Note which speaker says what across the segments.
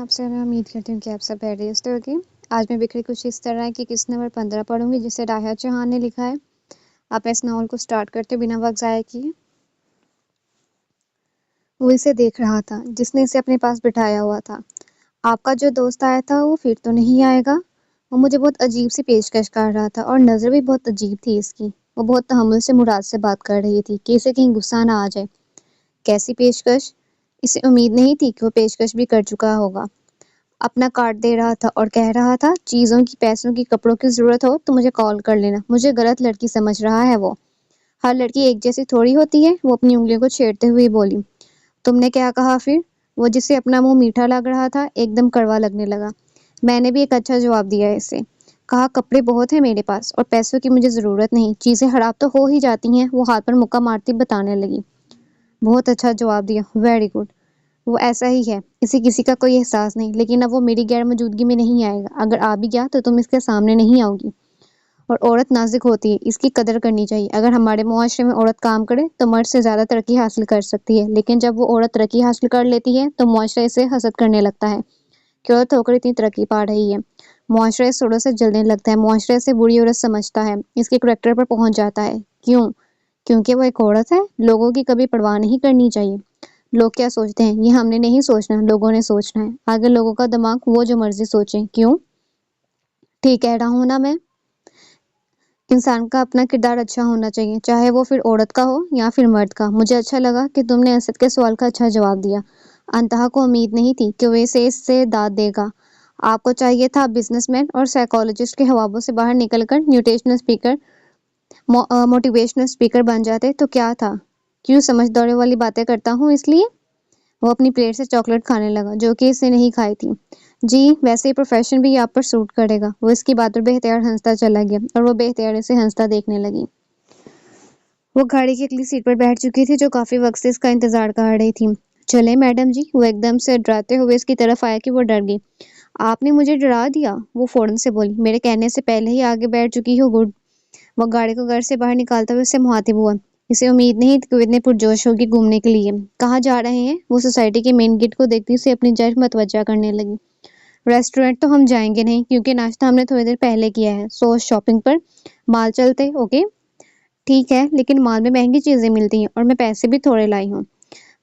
Speaker 1: आप से मैं उम्मीद करती हूँ कि आप सब खैरियत से होंगे। आज मैं बिखरी कुछ इस तरह है कि किस नंबर 15 पढ़ूंगी, जिसे राहिया चौहान ने लिखा है। आप इस नावल को स्टार्ट करते बिना वक्त ज़ाया किए। वो इसे देख रहा था जिसने इसे अपने पास बिठाया हुआ था। आपका जो दोस्त आया था वो फिर तो नहीं आएगा। वो मुझे बहुत अजीब सी पेशकश कर रहा था और नज़र भी बहुत अजीब थी इसकी। वो बहुत तहम्मुल से मुराद से बात कर रही थी कि इसे कहीं गुस्सा ना आ जाए। कैसी पेशकश? इसे उम्मीद नहीं थी कि वो पेशकश भी कर चुका होगा। अपना कार्ड दे रहा था और कह रहा था, चीज़ों की, पैसों की, कपड़ों की ज़रूरत हो तो मुझे कॉल कर लेना। मुझे गलत लड़की समझ रहा है वो। हर लड़की एक जैसी थोड़ी होती है। वो अपनी उंगलियों को छेड़ते हुए बोली। तुमने क्या कहा फिर? वो जिसे अपना मुंह मीठा लग रहा था एकदम कड़वा लगने लगा। मैंने भी एक अच्छा जवाब दिया इसे। कहा, कपड़े बहुत हैं मेरे पास और पैसों की मुझे ज़रूरत नहीं। चीज़ें खराब तो हो ही जाती हैं। वो हाथ पर मुक्का मारती बताने लगी। बहुत अच्छा जवाब दिया, वेरी गुड। वो ऐसा ही है, इसे किसी का कोई एहसास नहीं, लेकिन अब वो मेरी गैर मौजूदगी में नहीं आएगा। अगर आ भी गया तो तुम इसके सामने नहीं आओगी। और औरत नाजुक होती है, इसकी कदर करनी चाहिए। अगर हमारे मुआशरे में औरत काम करे तो मर्द से ज़्यादा तरक्की हासिल कर सकती है, लेकिन जब वो औरत तरक्की हासिल कर लेती है तो मुआशरा इसे हसद करने लगता है कि औरत होकर इतनी तरक्की पा रही है। मुआशरा इस औरत से जलने लगता है, मुआशरा इसे बुरी औरत समझता है, इसके करैक्टर पर पहुंच जाता है। क्यों? क्योंकि वो एक औरत है। लोगों की कभी परवाह नहीं करनी चाहिए। लोग क्या सोचते हैं ये हमने नहीं सोचना, लोगों ने सोचना है। आगे लोगों का दिमाग, वो जो मर्जी सोचे। क्यों? ठीक कह रहा हूँ ना मैं? इंसान का अपना किरदार अच्छा होना चाहिए, चाहे वो फिर औरत का हो या फिर मर्द का। मुझे अच्छा लगा कि तुमने असद के सवाल का अच्छा जवाब दिया। अंतहा को उम्मीद नहीं थी कि वो इसे इससे दाद देगा। आपको चाहिए था बिजनेसमैन और साइकोलॉजिस्ट के हवाबों से बाहर निकलकर न्यूट्रिशनल स्पीकर, मोटिवेशनल स्पीकर बन जाते तो क्या था? क्यों समझ दौड़े वाली बातें करता हूँ इसलिए? वो अपनी प्लेट से चॉकलेट खाने लगा, जो कि इसने नहीं खाई थी। जी, वैसे ही प्रोफेशन भी आप पर सूट करेगा। वो इसकी बात पर बेहतियार हंसता चला गया और वो बेहतियार से हंसता देखने लगी। वो गाड़ी की अगली सीट पर बैठ चुकी थी, जो काफी वक्त से इसका इंतजार कर रही थी। चले मैडम जी। वो एकदम से डराते हुए इसकी तरफ आया कि वो डर गई। आपने मुझे डरा दिया, वो फौरन से बोली। मेरे कहने से पहले ही आगे बैठ चुकी हो, गुड। वो गाड़ी को घर से बाहर निकालता हुए उससे मुखातिब हुआ। इसे उम्मीद नहीं थी कि वो इतने पुरजोश होगी घूमने के लिए। कहाँ जा रहे हैं? वो सोसाइटी के मेन गेट को देखती से अपनी जांच मतवज्जा करने लगी। रेस्टोरेंट तो हम जाएंगे नहीं, क्योंकि नाश्ता हमने थोड़ी देर पहले किया है। सो शॉपिंग पर मॉल चलते। ओके, ठीक है, लेकिन मॉल में महंगी चीजें मिलती हैं और मैं पैसे भी थोड़े लाई हूँ।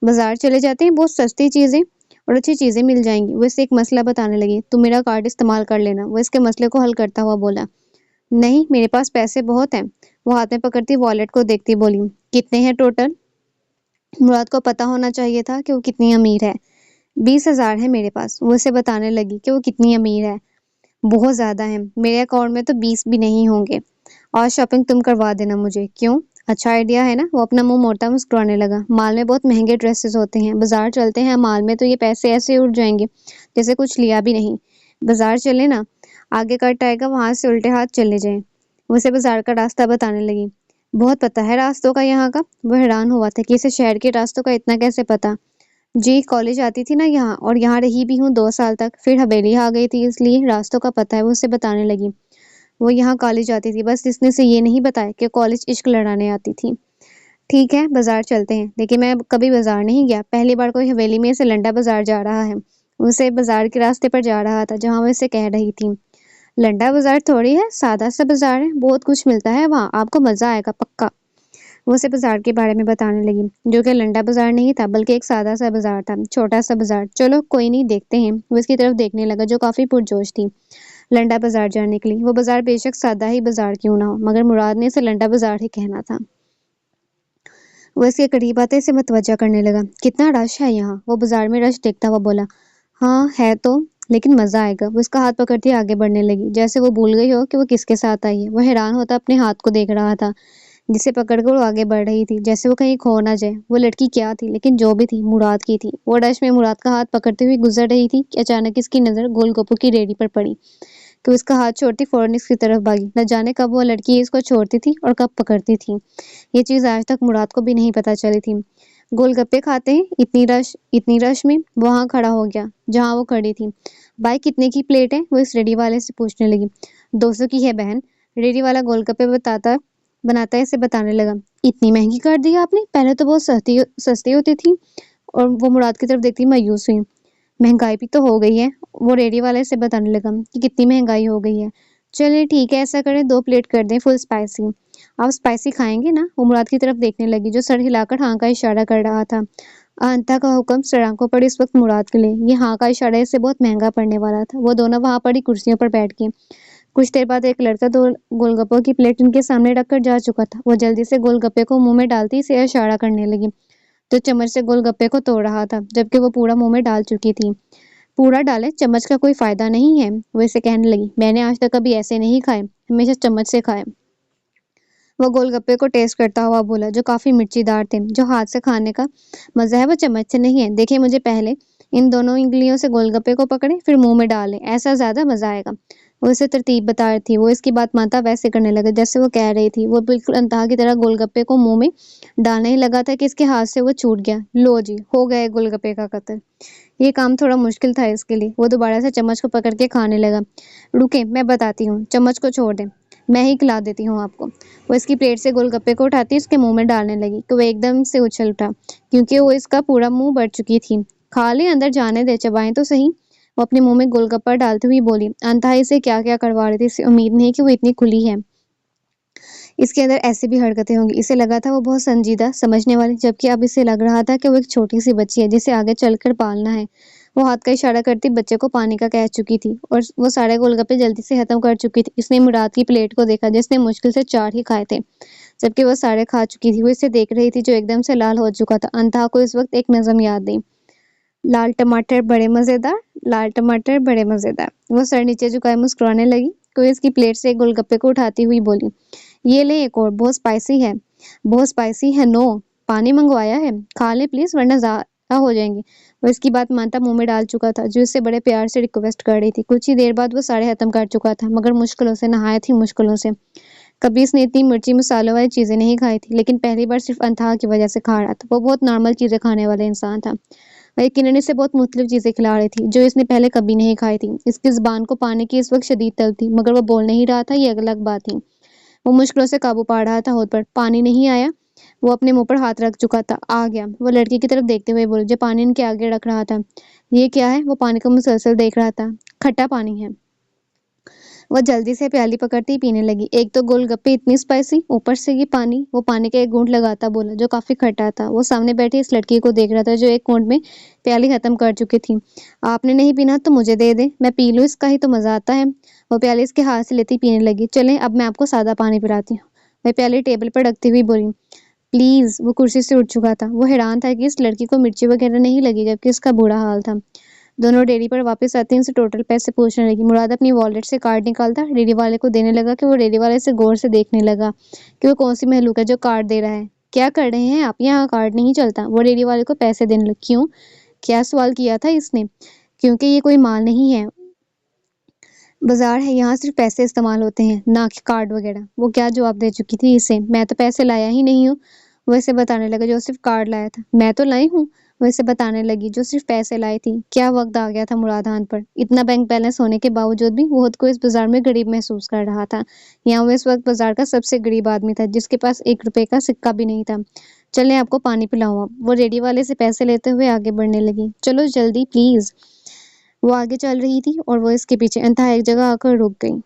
Speaker 1: बाजार चले जाते हैं, बहुत सस्ती चीजें और अच्छी चीजें मिल जाएंगी। वो इसे एक मसला बताने लगी। तुम मेरा कार्ड इस्तेमाल कर लेना, वो इसके मसले को हल करता हुआ बोला। नहीं, मेरे पास पैसे बहुत हैं। वो हाथ में पकड़ती वॉलेट को देखती बोली। कितने हैं टोटल? मुराद को पता होना चाहिए था कि वो कितनी अमीर है। 20,000 है मेरे पास। वो उसे बताने लगी कि वो कितनी अमीर है। बहुत ज्यादा है, मेरे अकाउंट में तो 20 भी नहीं होंगे। और शॉपिंग तुम करवा देना मुझे। क्यों? अच्छा आइडिया है ना? वो अपना मुंह मोटा मुस्कुराने लगा। मॉल में बहुत महंगे ड्रेसेस होते हैं। बाजार चलते हैं, मॉल में तो ये पैसे ऐसे उड़ जाएंगे जैसे कुछ लिया भी नहीं। बाजार चले ना, आगे कट आएगा, वहां से उल्टे हाथ चले जाएं। वो उसे बाजार का रास्ता बताने लगी। बहुत पता है रास्तों का यहाँ का। वो हैरान हुआ था कि इसे शहर के रास्तों का इतना कैसे पता। जी, कॉलेज आती थी ना यहाँ, और यहाँ रही भी हूँ 2 साल तक। फिर हवेली आ गई थी, इसलिए रास्तों का पता है। वो उसे बताने लगी। वो यहाँ कॉलेज आती थी, बस इसने से ये नहीं बताया कि कॉलेज इश्क लड़ाने आती थी। ठीक है, बाजार चलते हैं, लेकिन मैं कभी बाजार नहीं गया। पहली बार कोई हवेली में से लंडा बाजार जा रहा है। उसे बाजार के रास्ते पर जा रहा था जहाँ वो इसे कह रही थी। लंडा बाजार थोड़ी है, सादा सा बाजार है। बहुत कुछ मिलता है वहाँ, आपको मजा आएगा पक्का। वो उसे बाजार के बारे में बताने लगी, जो कि लंडा बाजार नहीं था बल्कि एक सादा सा बाजार था, छोटा सा बाजार। चलो कोई नहीं, देखते हैं। वो इसकी तरफ देखने लगा, जो काफी पुरजोश थी लंडा बाजार जाने के लिए। वो बाजार बेशक सादा ही बाजार क्यों ना हो, मगर मुराद ने इसे लंडा बाजार ही कहना था। वो इसके करीब आते इसे मतवज्जा करने लगा। कितना रश है यहाँ? वो बाजार में रश देखता हुआ बोला। हाँ है तो, लेकिन मजा आएगा। वो इसका हाथ पकड़ती आगे बढ़ने लगी, जैसे वो भूल गई हो कि वो किसके साथ आई है। वो हैरान होता अपने हाथ को देख रहा था, जिसे पकड़कर वो आगे बढ़ रही थी, जैसे वो कहीं खो ना जाए। वो लड़की क्या थी, लेकिन जो भी थी, मुराद की थी। वो रश में मुराद का हाथ पकड़ते हुए गुजर रही थी कि अचानक इसकी नजर गोलगप्पों की रेडी पर पड़ी। तो इसका हाथ छोड़ती फौरन इसकी तरफ भागी। न जाने कब वो लड़की इसको छोड़ती थी और कब पकड़ती थी। ये चीज आज तक मुराद को भी नहीं पता चली थी। गोलगप्पे खाते हैं, इतनी रश में वहां खड़ा हो गया जहां वो खड़ी थी। भाई कितने की प्लेट है? वो इस रेडी वाले से पूछने लगी। 200 की है बहन। रेडी वाला गोलगप्पे बनाता है इसे बताने लगा। इतनी महंगी कर दी आपने, पहले तो बहुत सस्ती सस्ती होती थी। और वो मुराद की तरफ देखती मायूस हुई। महंगाई भी तो हो गई है। वो रेडी वाले से बताने लगा कि कितनी महंगाई हो गई है। चलिए ठीक है, ऐसा करें 2 प्लेट कर दें फुल स्पाइसी। आप स्पाइसी खाएंगे ना? वो मुराद की तरफ देखने लगी जो सर हिलाकर हाँ का इशारा कर रहा था। अहंता का हुक्म सड़ांकों पर इस वक्त मुराद के लिए ये हाँ का इशारा इससे बहुत महंगा पड़ने वाला था। वो दोनों वहां पड़ी कुर्सियों पर बैठ गए। कुछ देर बाद एक लड़का 2 गोलगप्पों की प्लेट इनके सामने रखकर जा चुका था। वो जल्दी से गोलगप्पे को मुंह में डालती से इशारा करने लगी, जो चम्मच से गोलगप्पे को तोड़ रहा था, जबकि वो पूरा मुंह में डाल चुकी थी। पूरा डाले, चम्मच का कोई फायदा नहीं है, वो इसे कहने लगी। मैंने आज तक कभी ऐसे नहीं खाए, हमेशा चम्मच से खाए। वो गोलगप्पे को टेस्ट करता हुआ बोला, जो काफी मिर्चीदार थे। जो हाथ से खाने का मजा है वो चम्मच से नहीं है। देखिए, मुझे पहले इन दोनों उंगलियों से गोलगप्पे को पकड़े फिर मुंह में डालें, ऐसा ज्यादा मजा आएगा। वो इसे तरतीब बता रही थी। वो इसकी बात मानता वैसे करने लगा जैसे वो कह रही थी। वो बिल्कुल अंतहा की तरह गोलगप्पे को मुंह में डालने ही लगा था कि इसके हाथ से वो छूट गया। लो जी, हो गया गोलगप्पे का कत्ल। ये काम थोड़ा मुश्किल था इसके लिए। वो दोबारा से चम्मच को पकड़ के खाने लगा। रुके, मैं बताती हूँ, चम्मच को छोड़ दें, मैं ही खिला देती हूँ आपको। वो इसकी प्लेट से गोलगप्पे को उठाती उसके मुंह में डालने लगी तो वो एकदम से उछल उठा, क्योंकि वो इसका पूरा मुंह भर चुकी थी। खा ले, अंदर जाने दे, चबाएं तो सही। वो अपने मुंह में गोलगप्पा डालती हुई बोली। अनथाई से क्या क्या करवा रही थी, इसे उम्मीद नहीं कि वो इतनी खुली है। इसके अंदर ऐसी भी हरकतें होंगी। इसे लगा था वो बहुत संजीदा समझने वाली, जबकि अब इसे लग रहा था कि वो एक छोटी सी बच्ची है जिसे आगे चलकर पालना है। वो हाथ का इशारा करती बच्चे को पानी का कह चुकी थी और वो सारे गोलगप्पे जल्दी से खत्म कर चुकी थी। इसने मुराद की प्लेट को देखा जिसने मुश्किल से 4 ही खाए थे, जबकि वो सारे खा चुकी थी। वो इसे देख रही थी जो एकदम से लाल हो चुका था। अनथा को इस वक्त एक नज़म याद आई। लाल टमाटर बड़े मजेदार, लाल टमाटर बड़े मजेदार। वो सर नीचे झुकाए मुस्कुराने लगी। कोई इसकी प्लेट से एक गोलगप्पे को उठाती हुई बोली, ये ले एक और, बहुत स्पाइसी है। बहुत स्पाइसी है? नो, पानी मंगवाया है, खा ले प्लीज वरना ज़्यादा हो जाएंगे। वो इसकी बात मानता मुंह में डाल चुका था, जो इससे बड़े प्यार से रिक्वेस्ट कर रही थी। कुछ ही देर बाद वो सारे खत्म कर चुका था, मगर मुश्किलों से, नहायत ही मुश्किलों से। कभी इसने इतनी मिर्ची मसालों वाली चीजें नहीं खाई थी, लेकिन पहली बार सिर्फ अनथा की वजह से खा रहा था। वो बहुत नॉर्मल चीजें खाने वाला इंसान था, यकीनन इसे बहुत मुख्तलिफ चीजें खिला रही थी जो इसने पहले कभी नहीं खाई थी। इसकी जुबान को पाने की इस वक्त शदीद तलब थी, मगर वो बोल नहीं रहा था, ये अलग बात थी। वो मुश्किलों से काबू पा रहा था होठ पर। पानी नहीं आया। वो अपने मुंह पर हाथ रख चुका था। आ गया। वो लड़की की तरफ देखते हुए बोले, जो पानी इनके आगे रख रहा था। ये क्या है? वो पानी को मुसलसल देख रहा था। खट्टा पानी है। वो जल्दी से प्याली पकड़ती पीने लगी। एक तो गोलगप्पे इतनी स्पाइसी, ऊपर से ये पानी। वो पानी का एक घूंट लगाता बोला, जो काफी खट्टा था। वो सामने बैठी इस लड़की को देख रहा था जो एक घूंट में प्याली खत्म कर चुकी थी। आपने नहीं पीना तो मुझे दे दे, मैं पी लूं, इसका ही तो मजा आता है। वो प्याली इसके हाथ से लेती पीने लगी। चलें, अब मैं आपको सादा पानी पिलाती हूँ। वह प्याली टेबल पर रखती हुई बोली, प्लीज। वो कुर्सी से उठ चुका था। वो हैरान था कि इस लड़की को मिर्ची वगैरह नहीं लगी, जबकि इसका बुरा हाल था। दोनों डेयरी पर वापस आते ही उनसे टोटल पैसे पूछने लगी। मुराद अपनी वॉलेट से कार्ड निकालता डेयरी वाले को देने लगा कि वो डेयरी वाले से गौर से देखने लगा कि वो कौन सी महलूक है जो कार्ड दे रहा है। क्या कर रहे हैं आप? यहाँ कार्ड नहीं चलता। वो डेयरी वाले को पैसे देने लगी। क्यों? क्या सवाल किया था इसने? क्योंकि ये कोई माल नहीं है, बाजार है, यहाँ सिर्फ पैसे इस्तेमाल होते हैं, ना कि कार्ड वगैरह। वो क्या जवाब दे चुकी थी इसे, मैं तो पैसे लाया ही नहीं हूँ। वो इसे बताने लगा, जो सिर्फ कार्ड लाया था। मैं तो लाई हूँ, वो इसे बताने लगी, जो सिर्फ पैसे लाई थी। क्या वक्त आ गया था मुराद खान पर। इतना बैंक बैलेंस होने के बावजूद भी वो खुद को इस बाजार में गरीब महसूस कर रहा था। यहाँ वो इस वक्त बाजार का सबसे गरीब आदमी था, जिसके पास 1 रुपए का सिक्का भी नहीं था। चलें, आपको पानी पिलाऊं अब। वो रेडी वाले से पैसे लेते हुए आगे बढ़ने लगी। चलो जल्दी प्लीज। वो आगे चल रही थी और वो इसके पीछे। अंतहा एक जगह आकर रुक गई।